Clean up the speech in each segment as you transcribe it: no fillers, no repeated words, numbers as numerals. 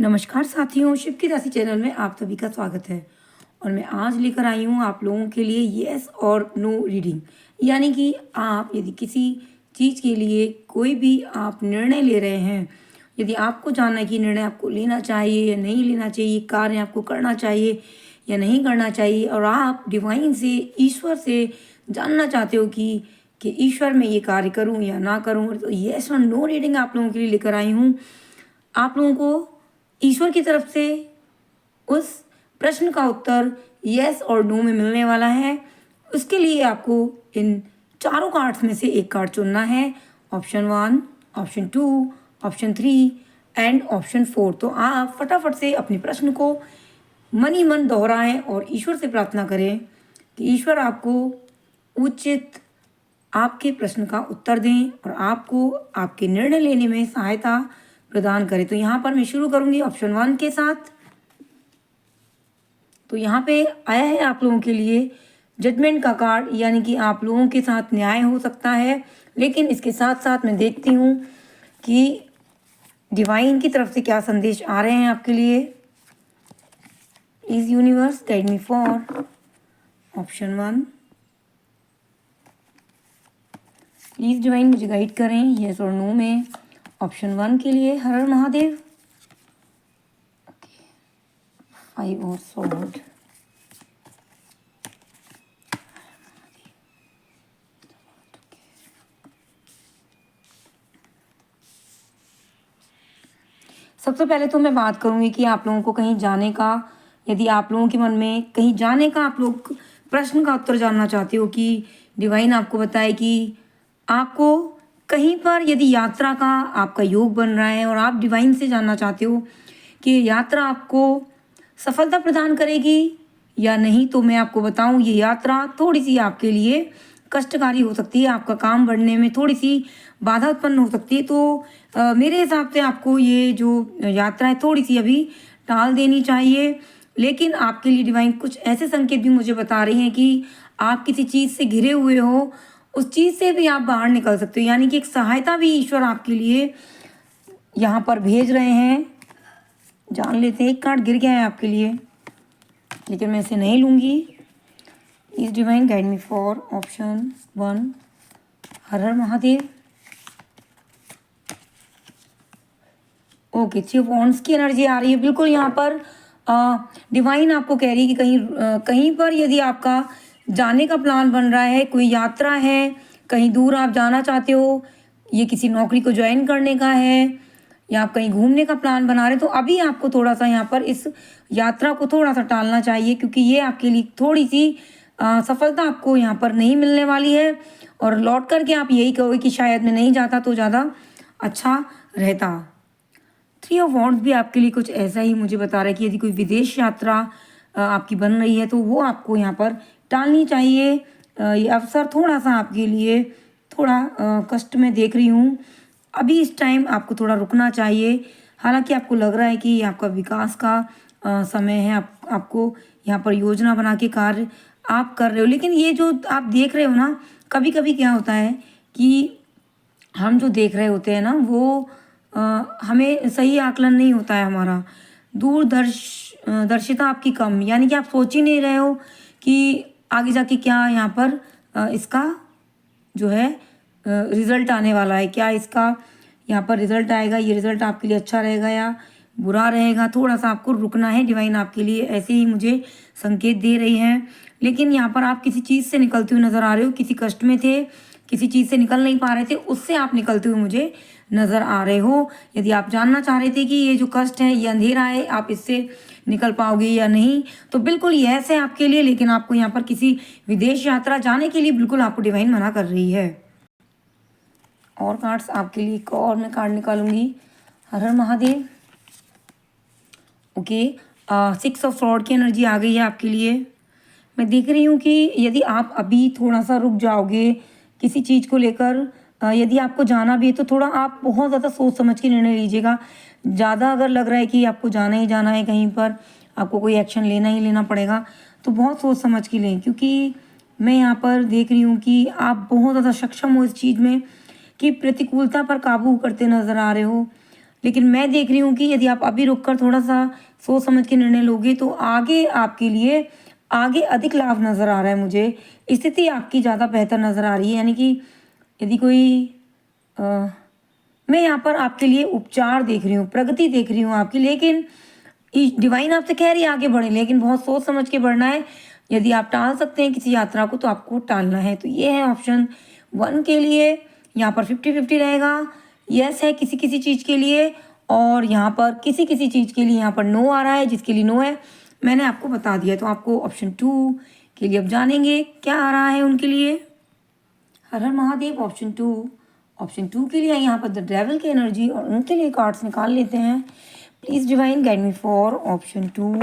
नमस्कार साथियों, शिव की राशि चैनल में आप सभी का स्वागत है। और मैं आज लेकर आई हूँ आप लोगों के लिए येस और नो रीडिंग। यानी कि आप यदि किसी चीज़ के लिए कोई भी आप निर्णय ले रहे हैं, यदि आपको जानना है कि निर्णय आपको लेना चाहिए या नहीं लेना चाहिए, कार्य आपको करना चाहिए या नहीं करना चाहिए, और आप डिवाइन से, ईश्वर से जानना चाहते हो कि ईश्वर मैं ये कार्य करूँ या ना करूँ, तो येस और नो रीडिंग आप लोगों के लिए लेकर आई हूँ। आप लोगों को ईश्वर की तरफ से उस प्रश्न का उत्तर यस और नो में मिलने वाला है। उसके लिए आपको इन चारों कार्ड्स में से एक कार्ड चुनना है। Option 1, option 2, option 3 and option 4। तो आप फटाफट से अपने प्रश्न को मन ही मन दोहराएं और ईश्वर से प्रार्थना करें कि ईश्वर आपको उचित आपके प्रश्न का उत्तर दें और आपको आपके निर्णय लेने में सहायता प्रदान करें। तो यहाँ पर मैं शुरू करूंगी ऑप्शन 1 के साथ। तो यहाँ पे आया है आप लोगों के लिए जजमेंट का कार्ड, यानी कि आप लोगों के साथ न्याय हो सकता है। लेकिन इसके साथ साथ मैं देखती हूँ कि डिवाइन की तरफ से क्या संदेश आ रहे हैं आपके लिए। Please universe guide me for option 1। Please divine मुझे गाइड करें यस और नो में ऑप्शन 1 के लिए। हर हर महादेव। 5 और स्वॉर्ड। सबसे पहले तो मैं बात करूंगी कि आप लोगों को कहीं जाने का, यदि आप लोगों के मन में कहीं जाने का, आप लोग प्रश्न का उत्तर जानना चाहते हो कि डिवाइन आपको बताए कि आपको कहीं पर यदि यात्रा का आपका योग बन रहा है और आप डिवाइन से जानना चाहते हो कि यात्रा आपको सफलता प्रदान करेगी या नहीं, तो मैं आपको बताऊं ये यात्रा थोड़ी सी आपके लिए कष्टकारी हो सकती है। आपका काम बढ़ने में थोड़ी सी बाधा उत्पन्न हो सकती है। तो मेरे हिसाब से आपको ये जो यात्रा है थोड़ी सी अभी टाल देनी चाहिए। लेकिन आपके लिए डिवाइन कुछ ऐसे संकेत भी मुझे बता रही हैं कि आप किसी चीज़ से घिरे हुए हो, उस चीज़ से भी आप बाहर निकल सकते हो। यानी कि एक सहायता भी ईश्वर आपके लिए यहाँ पर भेज रहे हैं। जान लेते हैं, एक कार्ड गिर गया है आपके लिए, लेकिन मैं इसे नहीं लूँगी। Please divine guide me for option 1। हर हर महादेव। ओके, 3 ऑफ वॉन्ड्स की एनर्जी आ रही है। बिल्कुल यहाँ पर डिवाइन आपको कह रही है कि कहीं पर यदि आपका जाने का प्लान बन रहा है, कोई यात्रा है, कहीं दूर आप जाना चाहते हो, ये किसी नौकरी को ज्वाइन करने का है या आप कहीं घूमने का प्लान बना रहे हैं, तो अभी आपको थोड़ा सा यहाँ पर इस यात्रा को थोड़ा सा टालना चाहिए, क्योंकि ये आपके लिए थोड़ी सी सफलता आपको यहाँ पर नहीं मिलने वाली है। और लौट करके आप यही कहोगे कि शायद मैं नहीं जाता तो ज़्यादा अच्छा रहता। 3 ऑफ वॉन्ड्स भी आपके लिए कुछ ऐसा ही मुझे बता रहा है कि यदि कोई विदेश यात्रा आपकी बन रही है तो वो आपको यहाँ पर टालनी चाहिए। ये अवसर थोड़ा सा आपके लिए थोड़ा कष्ट में देख रही हूँ। अभी इस टाइम आपको थोड़ा रुकना चाहिए। हालांकि आपको लग रहा है कि आपका विकास का समय है, आपको यहाँ पर योजना बना के कार्य आप कर रहे हो। लेकिन ये जो आप देख रहे हो ना, कभी कभी क्या होता है कि हम जो देख रहे होते हैं ना, वो हमें सही आकलन नहीं होता है हमारा। दर्शिता आपकी कम, यानी कि आप सोच ही नहीं रहे हो कि आगे जाके क्या यहाँ पर इसका जो है रिज़ल्ट आने वाला है, क्या इसका यहाँ पर रिज़ल्ट आएगा, ये रिज़ल्ट आपके लिए अच्छा रहेगा या बुरा रहेगा। थोड़ा सा आपको रुकना है। डिवाइन आपके लिए ऐसे ही मुझे संकेत दे रही हैं। लेकिन यहाँ पर आप किसी चीज़ से निकलते हुए नज़र आ रहे हो, किसी कष्ट में थे, किसी चीज़ से निकल नहीं पा रहे थे, उससे आप निकलते हुए मुझे नज़र आ रहे हो। यदि आप जानना चाह रहे थे कि ये जो कष्ट है, ये अंधेरा है, आप इससे निकल पाओगे या नहीं, तो बिल्कुल यस है आपके लिए। लेकिन आपको यहाँ पर किसी विदेश यात्रा जाने के लिए बिल्कुल आपको डिवाइन मना कर रही है। और कार्ड्स आपके लिए एक और मैं कार्ड निकालूंगी। हर हर महादेव। ओके, 6 ऑफ स्वॉर्ड की एनर्जी आ गई है आपके लिए। मैं देख रही हूँ कि यदि आप अभी थोड़ा सा रुक जाओगे किसी चीज़ को लेकर, यदि आपको जाना भी है तो थोड़ा आप बहुत ज़्यादा सोच समझ के निर्णय लीजिएगा। ज़्यादा अगर लग रहा है कि आपको जाना ही जाना है, कहीं पर आपको कोई एक्शन लेना ही लेना पड़ेगा, तो बहुत सोच समझ के लें। क्योंकि मैं यहाँ पर देख रही हूँ कि आप बहुत ज़्यादा सक्षम हो इस चीज़ में कि प्रतिकूलता पर काबू करते नज़र आ रहे हो। लेकिन मैं देख रही हूँ कि यदि आप अभी रुक कर थोड़ा सा सोच समझ के निर्णय लोगे तो आगे आपके लिए आगे अधिक लाभ नज़र आ रहा है मुझे। स्थिति आपकी ज़्यादा बेहतर नज़र आ रही है, यानी कि यदि कोई अ, मैं यहाँ पर आपके लिए उपचार देख रही हूँ, प्रगति देख रही हूँ आपकी, लेकिन डिवाइन आपसे कह रही है आगे बढ़े, लेकिन बहुत सोच समझ के बढ़ना है। यदि आप टाल सकते हैं किसी यात्रा को तो आपको टालना है। तो ये है ऑप्शन 1 के लिए। यहाँ पर 50-50 रहेगा। यस है किसी किसी चीज़ के लिए, और यहाँ पर किसी किसी चीज़ के लिए यहाँ पर नो आ रहा है। जिसके लिए नो है मैंने आपको बता दिया। तो आपको ऑप्शन 2 के लिए अब जानेंगे क्या आ रहा है उनके लिए। हर हर महादेव। ऑप्शन 2 के लिए यहाँ पर द डेविल की एनर्जी, और उनके लिए कार्ड्स निकाल लेते हैं। Please divine guide me for option 2।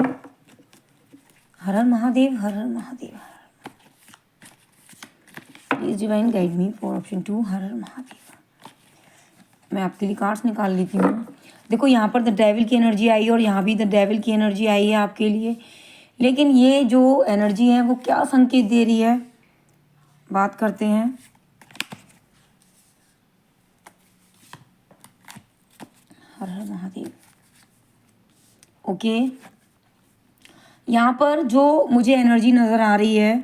हर हर महादेव, हर हर Mahadev. Please divine guide me for option 2, हर हर महादेव। मैं आपके लिए कार्ड्स निकाल लेती हूँ। देखो यहाँ पर द डेविल की एनर्जी आई और यहाँ भी द डेविल की एनर्जी आई है आपके लिए, लेकिन ये जो एनर्जी है वो क्या संकेत दे रही है, बात करते हैं। हर हर महादेव। ओके, यहाँ पर जो मुझे एनर्जी नज़र आ रही है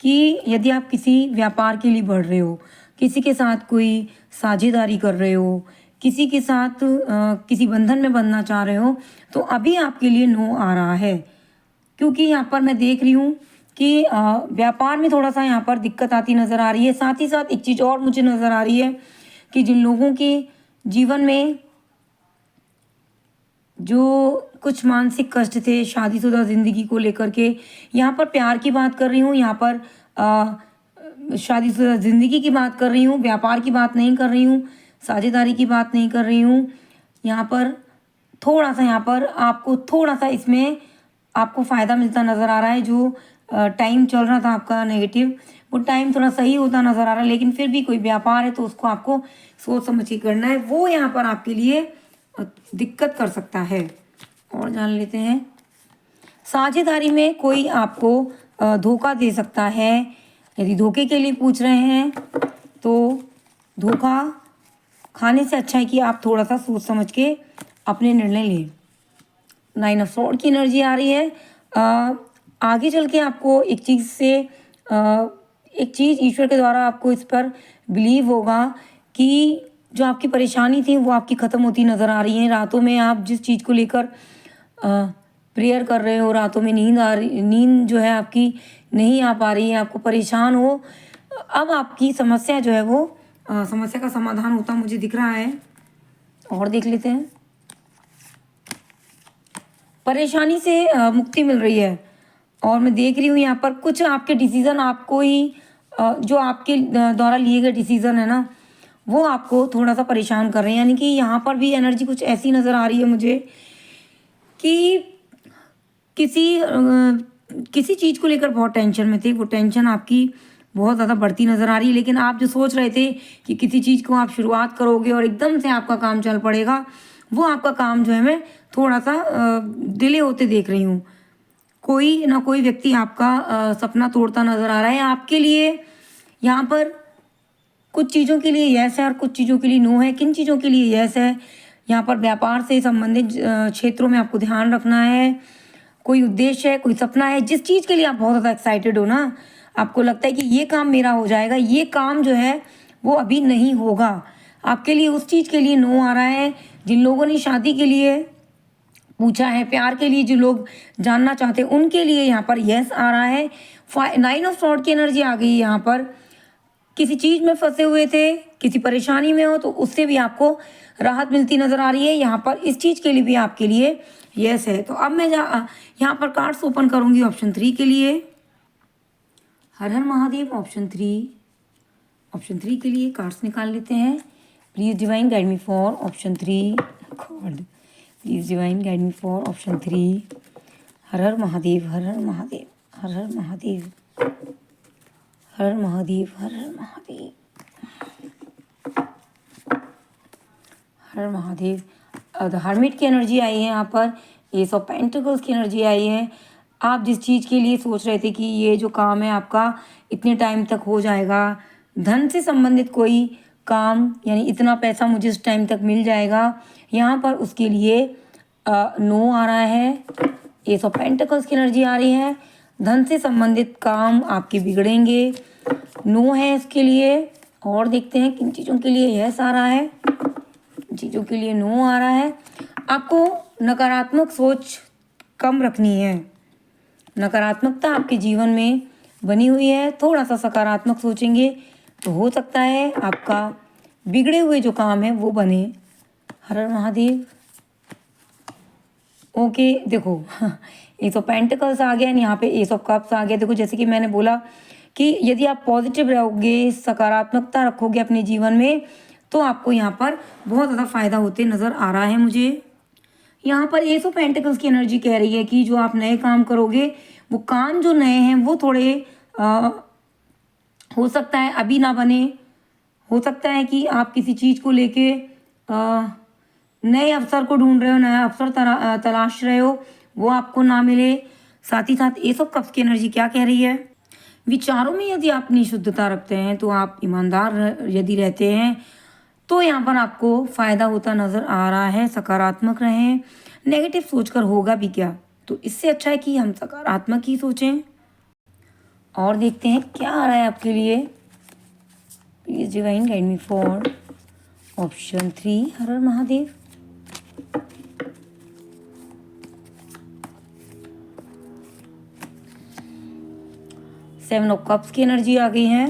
कि यदि आप किसी व्यापार के लिए बढ़ रहे हो, किसी के साथ कोई साझेदारी कर रहे हो, किसी के साथ किसी बंधन में बंधना चाह रहे हो, तो अभी आपके लिए नो आ रहा है। क्योंकि यहाँ पर मैं देख रही हूँ कि व्यापार में थोड़ा सा यहाँ पर दिक्कत आती नज़र आ रही है। साथ ही साथ एक चीज़ और मुझे नज़र आ रही है कि जिन लोगों के जीवन में जो कुछ मानसिक कष्ट थे शादीशुदा ज़िंदगी को लेकर के, यहाँ पर प्यार की बात कर रही हूँ, यहाँ पर शादीशुदा ज़िंदगी की बात कर रही हूँ, व्यापार की बात नहीं कर रही हूँ, साझेदारी की बात नहीं कर रही हूँ। यहाँ पर थोड़ा सा यहाँ पर आपको थोड़ा सा इसमें आपको फ़ायदा मिलता नज़र आ रहा है। जो टाइम चल रहा था आपका नेगेटिव, वो टाइम थोड़ा सही होता नज़र आ रहा है, लेकिन फिर भी कोई व्यापार है तो उसको आपको सोच समझ के करना है। वो यहाँ पर आपके लिए दिक्कत कर सकता है। और जान लेते हैं, साझेदारी में कोई आपको धोखा दे सकता है। यदि धोखे के लिए पूछ रहे हैं तो धोखा खाने से अच्छा है कि आप थोड़ा सा सोच समझ के अपने निर्णय लें। 9 ऑफ स्वॉर्ड की एनर्जी आ रही है। आगे चल के आपको एक चीज़ से एक चीज़ ईश्वर के द्वारा आपको इस पर बिलीव होगा कि जो आपकी परेशानी थी वो आपकी ख़त्म होती नज़र आ रही है। रातों में आप जिस चीज़ को लेकर प्रेयर कर रहे हो, रातों में नींद जो है आपकी नहीं आ पा रही है, आपको परेशान हो, अब आपकी समस्या जो है वो समस्या का समाधान होता मुझे दिख रहा है। और देख लेते हैं, परेशानी से मुक्ति मिल रही है। और मैं देख रही हूँ यहाँ पर कुछ आपके डिसीज़न आपको ही जो आपके द्वारा लिए गए डिसीज़न है ना, वो आपको थोड़ा सा परेशान कर रहे हैं। यानी कि यहाँ पर भी एनर्जी कुछ ऐसी नज़र आ रही है मुझे कि किसी चीज़ को लेकर बहुत टेंशन में थे, वो टेंशन आपकी बहुत ज़्यादा बढ़ती नज़र आ रही है। लेकिन आप जो सोच रहे थे कि किसी चीज़ को आप शुरुआत करोगे और एकदम से आपका काम चल पड़ेगा, वो आपका काम जो है मैं थोड़ा सा डिले होते देख रही हूँ। कोई ना कोई व्यक्ति आपका सपना तोड़ता नज़र आ रहा है। आपके लिए यहाँ पर कुछ चीज़ों के लिए यस है और कुछ चीज़ों के लिए नो है। किन चीज़ों के लिए यस है, यहाँ पर व्यापार से संबंधित क्षेत्रों में आपको ध्यान रखना है। कोई उद्देश्य है, कोई सपना है, जिस चीज़ के लिए आप बहुत ज़्यादा एक्साइटेड हो ना, आपको लगता है कि ये काम मेरा हो जाएगा, ये काम जो है वो अभी नहीं होगा, आपके लिए उस चीज़ के लिए नो आ रहा है। जिन लोगों ने शादी के लिए पूछा है, प्यार के लिए जो लोग जानना चाहते हैं, उनके लिए यहाँ पर यस आ रहा है। 9 ऑफ स्वॉर्ड की एनर्जी आ गई यहाँ पर। किसी चीज़ में फंसे हुए थे, किसी परेशानी में हो, तो उससे भी आपको राहत मिलती नज़र आ रही है। यहाँ पर इस चीज़ के लिए भी आपके लिए यस है। तो अब मैं यहाँ पर कार्ड्स ओपन करूँगी ऑप्शन 3 के लिए। हर हर महादेव। ऑप्शन 3 के लिए कार्ड्स निकाल लेते हैं। Please divine guide me for option 3। God, please divine guide me for option 3। हर हर महादेव, हर हर महादेव, हर हर महादेव, हर हर महादेव, हर हर महादेव, हर महादेव। द हर्मिट की एनर्जी आई है यहाँ पर। एस ऑफ पेंटिकल्स की एनर्जी आई है। आप जिस चीज़ के लिए सोच रहे थे कि ये जो काम है आपका इतने टाइम तक हो जाएगा, धन से संबंधित कोई काम, यानी इतना पैसा मुझे इस टाइम तक मिल जाएगा, यहाँ पर उसके लिए नो आ रहा है। एस ऑफ पेंटिकल्स की एनर्जी आ रही है। धन से संबंधित काम आपके बिगड़ेंगे, नो है इसके लिए। और देखते हैं किन चीज़ों के लिए यस आ रहा है। चीज़ों के लिए नो आ रहा है। आपको नकारात्मक सोच कम रखनी है। नकारात्मकता आपके जीवन में बनी हुई है, थोड़ा सा सकारात्मक सोचेंगे तो हो सकता है आपका बिगड़े हुए जो काम है वो बने। हर हर महादेव। ओके, देखो एस ऑफ पेंटिकल्स आ गया, यहाँ पे एस ऑफ कप्स आ गया। देखो जैसे कि मैंने बोला कि यदि आप पॉजिटिव रहोगे, सकारात्मकता रखोगे अपने जीवन में, तो आपको यहाँ पर बहुत ज़्यादा फायदा होते नज़र आ रहा है मुझे। यहाँ पर एस ऑफ पेंटिकल्स की एनर्जी कह रही है कि जो आप नए काम करोगे, वो काम जो नए हैं वो थोड़े हो सकता है अभी ना बने। हो सकता है कि आप किसी चीज़ को लेके नए अवसर को ढूंढ रहे हो, नया अवसर तलाश रहे हो, वो आपको ना मिले। साथ ही साथ एस ऑफ कप्स की एनर्जी क्या कह रही है, विचारों में यदि आप निशुद्धता रखते हैं, तो आप ईमानदार यदि रहते हैं, तो यहाँ पर आपको फ़ायदा होता नज़र आ रहा है। सकारात्मक रहें, नेगेटिव सोचकर होगा भी क्या, तो इससे अच्छा है कि हम सकारात्मक ही सोचें। और देखते हैं क्या आ रहा है आपके लिए। Please divine guide me for option 3। हर हर महादेव। सेवन ऑफ कप्स की एनर्जी आ गई है,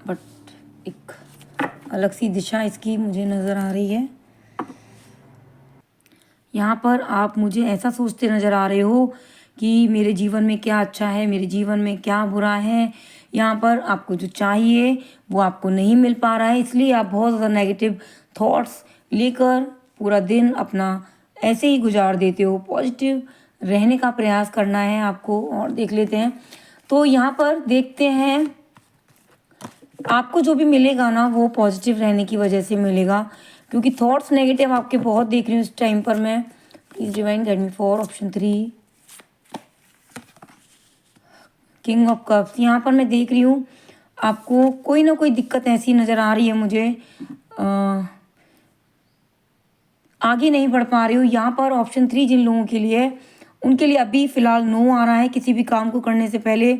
बट एक अलग सी दिशा इसकी मुझे नज़र आ रही है। यहाँ पर आप मुझे ऐसा सोचते नज़र आ रहे हो कि मेरे जीवन में क्या अच्छा है, मेरे जीवन में क्या बुरा है। यहाँ पर आपको जो चाहिए वो आपको नहीं मिल पा रहा है, इसलिए आप बहुत ज़्यादा नेगेटिव थॉट्स लेकर पूरा दिन अपना ऐसे ही गुजार देते हो। पॉजिटिव रहने का प्रयास करना है आपको। और देख लेते हैं, तो यहाँ पर देखते हैं आपको जो भी मिलेगा ना, वो पॉजिटिव रहने की वजह से मिलेगा, क्योंकि थॉट्स नेगेटिव आपके बहुत देख रही हूँ इस टाइम पर मैं। Please divine guide me for option 3। King of cups. यहाँ पर मैं देख रही हूँ आपको कोई ना कोई दिक्कत ऐसी नज़र आ रही है मुझे, आगे नहीं बढ़ पा रही हूँ। यहाँ पर ऑप्शन 3 जिन लोगों के लिए, उनके लिए अभी फ़िलहाल नो आ रहा है। किसी भी काम को करने से पहले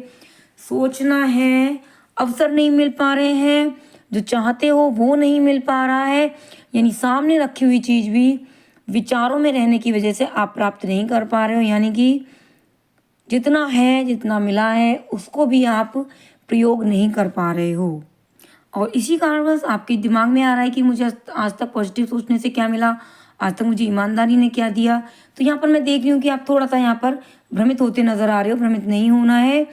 सोचना है, अवसर नहीं मिल पा रहे हैं, जो चाहते हो वो नहीं मिल पा रहा है, यानी सामने रखी हुई चीज़ भी विचारों में रहने की वजह से आप प्राप्त नहीं कर पा रहे हो, यानी कि जितना है, जितना मिला है, उसको भी आप प्रयोग नहीं कर पा रहे हो। और इसी कारणवश आपके दिमाग में आ रहा है कि मुझे आज तक पॉजिटिव सोचने से क्या मिला, आज तक मुझे ईमानदारी ने क्या दिया। तो यहाँ पर मैं देख रही हूँ कि आप थोड़ा सा यहाँ पर भ्रमित होते नज़र आ रहे हो। भ्रमित नहीं होना है,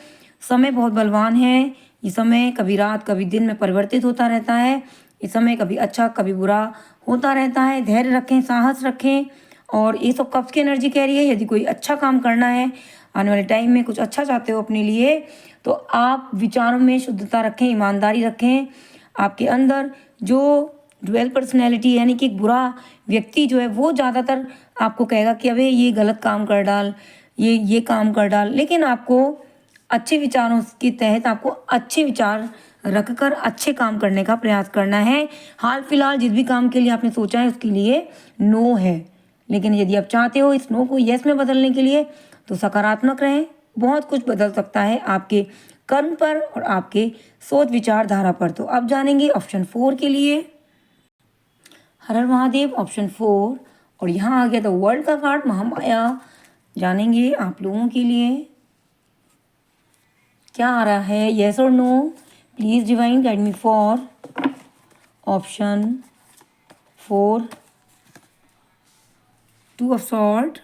समय बहुत बलवान है। ये समय कभी रात कभी दिन में परिवर्तित होता रहता है। ये समय कभी अच्छा कभी बुरा होता रहता है। धैर्य रखें, साहस रखें। और ये सब कब्ज की एनर्जी कह रही है, यदि कोई अच्छा काम करना है, आने वाले टाइम में कुछ अच्छा चाहते हो अपने लिए, तो आप विचारों में शुद्धता रखें, ईमानदारी रखें। आपके अंदर जो डुअल पर्सनैलिटी, यानी कि एक बुरा व्यक्ति जो है, वो ज़्यादातर आपको कहेगा कि अबे ये गलत काम कर डाल, ये काम कर डाल। लेकिन आपको अच्छे विचारों के तहत आपको अच्छे विचार रखकर अच्छे काम करने का प्रयास करना है। हाल फिलहाल जिस भी काम के लिए आपने सोचा है उसके लिए नो है, लेकिन यदि आप चाहते हो इस नो को यस में बदलने के लिए, तो सकारात्मक रहें। बहुत कुछ बदल सकता है आपके कर्म पर और आपके सोच विचारधारा पर। तो अब जानेंगे ऑप्शन 4 के लिए। हर हर महादेव। ऑप्शन 4, और यहाँ आ गया द वर्ल्ड का कार्ड, महामाया। जानेंगे आप लोगों के लिए क्या आ रहा है, येस और no. Please divine guide me for option 4, 2 of sword.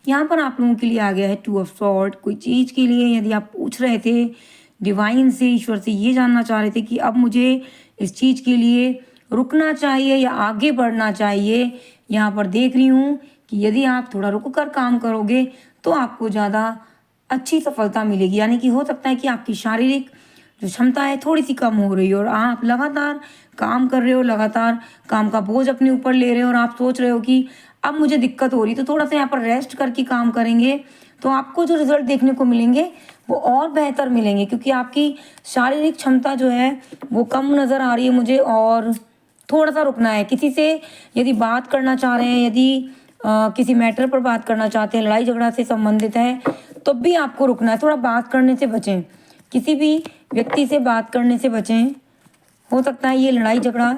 यहाँ पर आप लोगों के लिए आ गया है 2 ऑफ सॉर्ड। कोई चीज़ के लिए यदि आप पूछ रहे थे डिवाइन से, ईश्वर से ये जानना चाह रहे थे कि अब मुझे इस चीज़ के लिए रुकना चाहिए या आगे बढ़ना चाहिए, यहाँ पर देख रही हूँ कि यदि आप थोड़ा रुक कर काम करोगे तो आपको ज़्यादा अच्छी सफलता मिलेगी। यानी कि हो सकता है कि आपकी शारीरिक जो क्षमता है थोड़ी सी कम हो रही हो और आप लगातार काम कर रहे हो, लगातार काम का बोझ अपने ऊपर ले रहे हो और आप सोच रहे हो कि अब मुझे दिक्कत हो रही है, तो थोड़ा सा यहाँ पर रेस्ट करके काम करेंगे तो आपको जो रिजल्ट देखने को मिलेंगे वो और बेहतर मिलेंगे, क्योंकि आपकी शारीरिक क्षमता जो है वो कम नज़र आ रही है मुझे। और थोड़ा सा रुकना है, किसी से यदि बात करना चाह रहे हैं, यदि किसी मैटर पर बात करना चाहते हैं, लड़ाई झगड़ा से संबंधित है, तो भी आपको रुकना है। थोड़ा बात करने से बचें, किसी भी व्यक्ति से बात करने से बचें, हो सकता है ये लड़ाई झगड़ा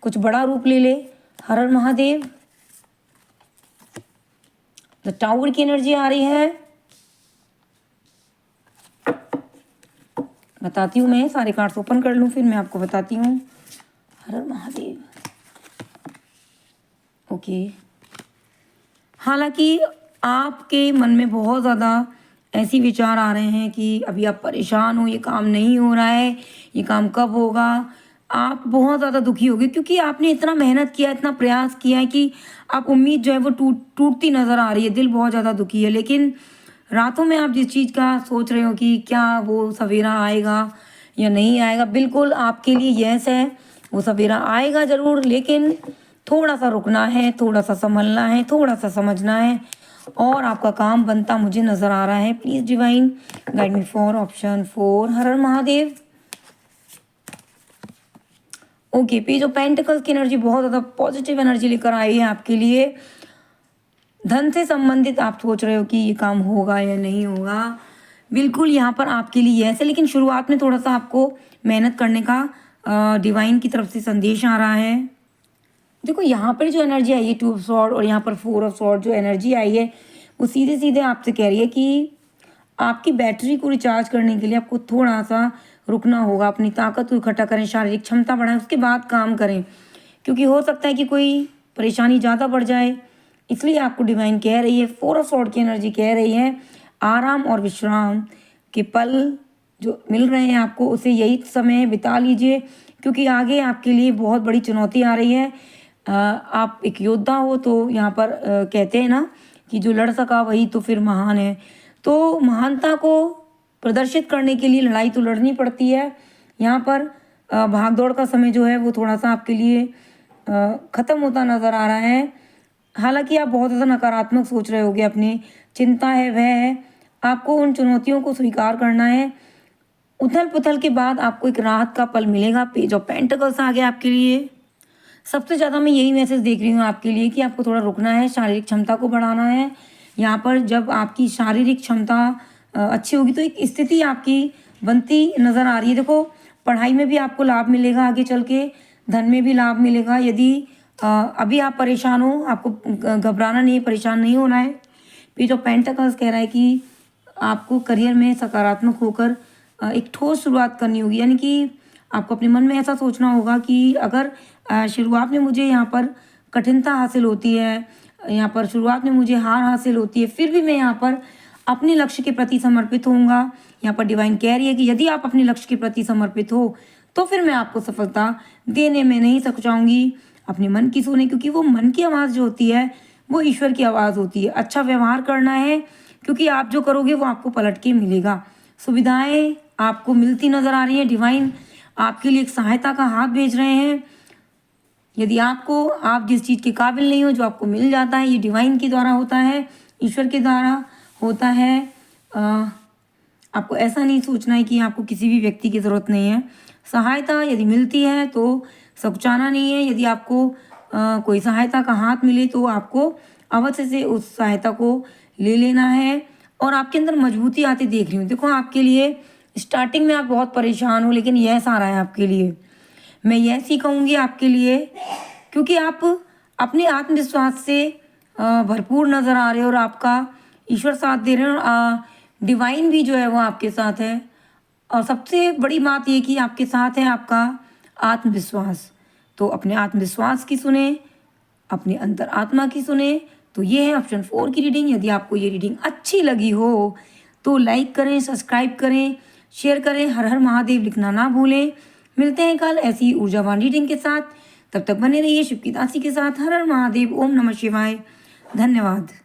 कुछ बड़ा रूप ले ले। हर हर महादेव। द टावर की एनर्जी आ रही है, बताती हूँ। मैं सारे कार्ड्स ओपन कर लूँ फिर मैं आपको बताती हूँ। हर हर महादेव। ओके, हालांकि आपके मन में बहुत ज़्यादा ऐसी विचार आ रहे हैं कि अभी आप परेशान हो, ये काम नहीं हो रहा है, ये काम कब होगा। आप बहुत ज़्यादा दुखी होगे क्योंकि आपने इतना मेहनत किया, इतना प्रयास किया है कि आप उम्मीद जो है वो टूटती नज़र आ रही है। दिल बहुत ज़्यादा दुखी है, लेकिन रातों में आप जिस चीज़ का सोच रहे हो कि क्या वो सवेरा आएगा या नहीं आएगा, बिल्कुल आपके लिए यस है, वो सवेरा आएगा ज़रूर, लेकिन थोड़ा सा रुकना है, थोड़ा सा संभलना है, थोड़ा सा समझना है और आपका काम बनता मुझे नज़र आ रहा है। Please divine guide me for option 4। हर हर Mahadev. Okay, page of pentacles की एनर्जी बहुत ज़्यादा पॉजिटिव एनर्जी लेकर आई है आपके लिए। धन से संबंधित आप सोच रहे हो कि ये काम होगा या नहीं होगा, बिल्कुल यहाँ पर आपके लिए यस है, लेकिन शुरुआत में थोड़ा सा आपको मेहनत करने का डिवाइन की तरफ से संदेश आ रहा है। देखो यहाँ पर जो एनर्जी आई है 2 ऑफ सॉर्ड और यहाँ पर 4 ऑफ सॉर्ड, जो एनर्जी आई है वो सीधे सीधे आपसे कह रही है कि आपकी बैटरी को रिचार्ज करने के लिए आपको थोड़ा सा रुकना होगा, अपनी ताकत को इकट्ठा करें, शारीरिक क्षमता बढ़ाएं, उसके बाद काम करें, क्योंकि हो सकता है कि कोई परेशानी ज़्यादा बढ़ जाए। इसलिए आपको डिवाइन कह रही है, 4 ऑफ सॉर्ड की एनर्जी कह रही है आराम और विश्राम के पल जो मिल रहे हैं आपको, उसे यही समय बिता लीजिए, क्योंकि आगे आपके लिए बहुत बड़ी चुनौती आ रही है। आप एक योद्धा हो, तो यहाँ पर कहते हैं ना कि जो लड़ सका वही तो फिर महान है। तो महानता को प्रदर्शित करने के लिए लड़ाई तो लड़नी पड़ती है। यहाँ पर भाग दौड़ का समय जो है वो थोड़ा सा आपके लिए ख़त्म होता नज़र आ रहा है। हालांकि आप बहुत ज़्यादा नकारात्मक सोच रहे होगे, अपनी चिंता है वह है, आपको उन चुनौतियों को स्वीकार करना है। उथल पुथल के बाद आपको एक राहत का पल मिलेगा। पेज ऑफ पेंटिकल्स आ गया आपके लिए। सबसे ज़्यादा मैं यही मैसेज देख रही हूँ आपके लिए कि आपको थोड़ा रुकना है, शारीरिक क्षमता को बढ़ाना है। यहाँ पर जब आपकी शारीरिक क्षमता अच्छी होगी तो एक स्थिति आपकी बनती नज़र आ रही है। देखो, पढ़ाई में भी आपको लाभ मिलेगा, आगे चल के धन में भी लाभ मिलेगा। यदि अभी आप परेशान हो, आपको घबराना नहीं है, परेशान नहीं होना है। पेज ऑफ पेंटिकल्स कह रहा है कि आपको करियर में सकारात्मक होकर एक ठोस शुरुआत करनी होगी, यानी कि आपको अपने मन में ऐसा सोचना होगा कि अगर शुरुआत में मुझे यहाँ पर कठिनता हासिल होती है, यहाँ पर शुरुआत में मुझे हार हासिल होती है, फिर भी मैं यहाँ पर अपने लक्ष्य के प्रति समर्पित होऊंगा। यहाँ पर डिवाइन कह रही है कि यदि आप अपने लक्ष्य के प्रति समर्पित हो तो फिर मैं आपको सफलता देने में नहीं सचाऊंगी। अपने मन की सुने, क्योंकि वो मन की आवाज़ जो होती है वो ईश्वर की आवाज़ होती है। अच्छा व्यवहार करना है, क्योंकि आप जो करोगे वो आपको पलट के मिलेगा। सुविधाएं आपको मिलती नज़र आ रही है। डिवाइन आपके लिए एक सहायता का हाथ भेज रहे हैं। यदि आप जिस चीज़ के काबिल नहीं हो, जो आपको मिल जाता है, ये डिवाइन के द्वारा होता है, ईश्वर के द्वारा होता है। आपको ऐसा नहीं सोचना है कि आपको किसी भी व्यक्ति की ज़रूरत नहीं है। सहायता यदि मिलती है तो सकुचाना नहीं है। यदि आपको कोई सहायता का हाथ मिले तो आपको अवश्य से उस सहायता को ले लेना है। और आपके अंदर मजबूती आती देख रही हूँ। देखो, आपके लिए स्टार्टिंग में आप बहुत परेशान हो, लेकिन यह आ रहा है आपके लिए। मैं यह कहूँगी आपके लिए, क्योंकि आप अपने आत्मविश्वास से भरपूर नज़र आ रहे हो और आपका ईश्वर साथ दे रहे हैं और डिवाइन भी जो है वो आपके साथ है। और सबसे बड़ी बात ये कि आपके साथ है आपका आत्मविश्वास। तो अपने आत्मविश्वास की सुने, अपने अंतर आत्मा की सुने। तो ये है ऑप्शन 4 की रीडिंग। यदि आपको ये रीडिंग अच्छी लगी हो तो लाइक करें, सब्सक्राइब करें, शेयर करें, हर हर महादेव लिखना ना भूलें। मिलते हैं कल ऐसी ऊर्जावान रीडिंग के साथ। तब तक बने रहिए शिव की दासी के साथ। हर हर महादेव। ओम नमः शिवाय। धन्यवाद।